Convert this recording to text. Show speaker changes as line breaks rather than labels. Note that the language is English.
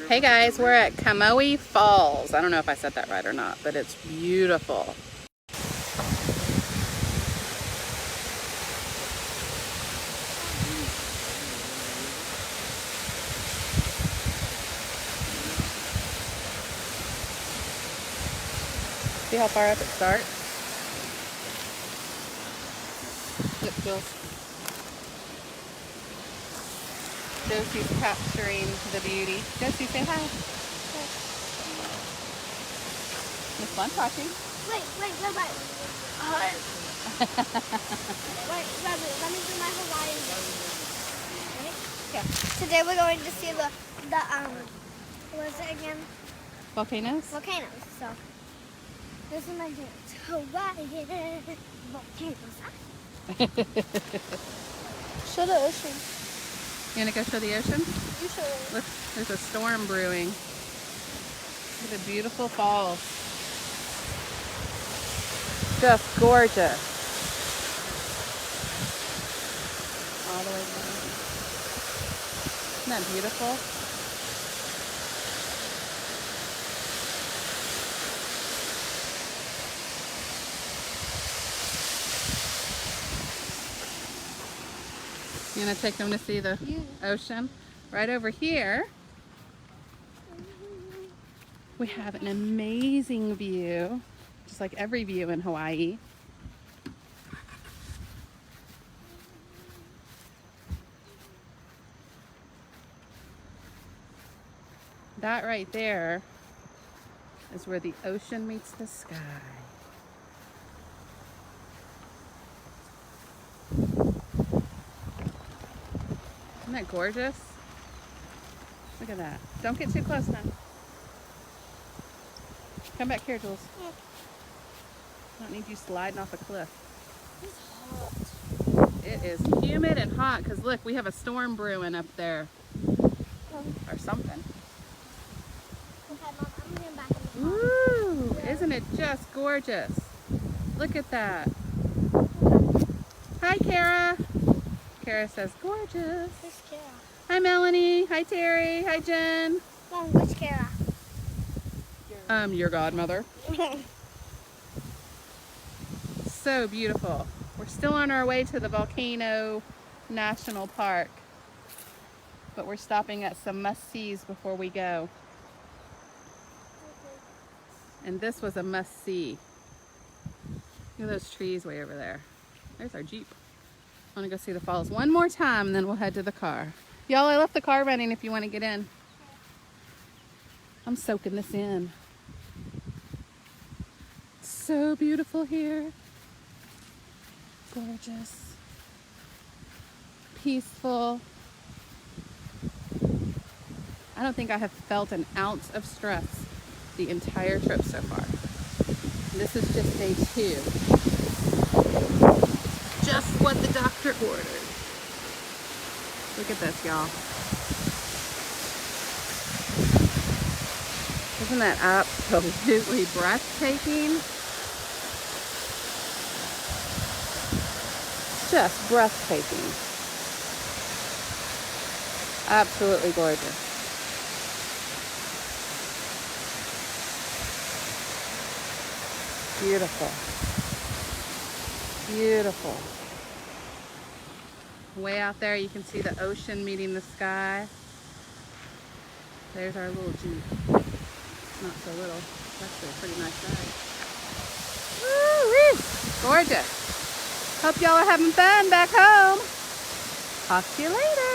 Hey guys, we're at Kamoe Falls. I don't know if I said that right or not, but it's beautiful. See how far up it starts? Look, Jules. Josie's capturing the beauty. Josie, say hi. It's fun talking.
Wait. Wait, Rabbit, let me do my Hawaiian voice. Ready?
Yeah.
Today we're going to see the what is it again?
Volcanoes?
Volcanoes. So this is my dance. Hawaiian volcanoes. Show the ocean.
You want to go show the ocean?
You show it.
Look, there's a storm brewing. Look at the beautiful falls. Just gorgeous. All the way down. Isn't that beautiful? You want to take them to see the ocean? Right over here, we have an amazing view, just like every view in Hawaii. That right there is where the ocean meets the sky. Isn't that gorgeous? Look at that. Don't get too close now. Come back here, Jules.
Yeah.
I don't need you sliding off a cliff.
It's hot.
It is humid and hot because look, we have a storm brewing up there. Or something.
Okay, Mom, I'm going back in the car.
Woo! Isn't it just gorgeous? Look at that. Hi, Kara. Kara says gorgeous.
Who's Kara?
Hi, Melanie. Hi, Terry. Hi, Jen.
Mom, which Kara?
Your godmother. So beautiful. We're still on our way to the Volcanoes National Park, but we're stopping at some must-sees before we go. And this was a must-see. Look at those trees way over there. There's our Jeep. I want to go see the falls one more time and then we'll head to the car. Y'all, I left the car running if you want to get in. I'm soaking this in. So beautiful here. Gorgeous. Peaceful. I don't think I have felt an ounce of stress the entire trip so far. This is just day 2. Just what the doctor ordered. Look at this, y'all. Isn't that absolutely breathtaking? Just breathtaking. Absolutely gorgeous. Beautiful. Beautiful. Way out there you can see the ocean meeting the sky. There's our little Jeep. Not so little. It's actually a pretty nice ride. Woo-wee! Gorgeous. Hope y'all are having fun back home. Talk to you later.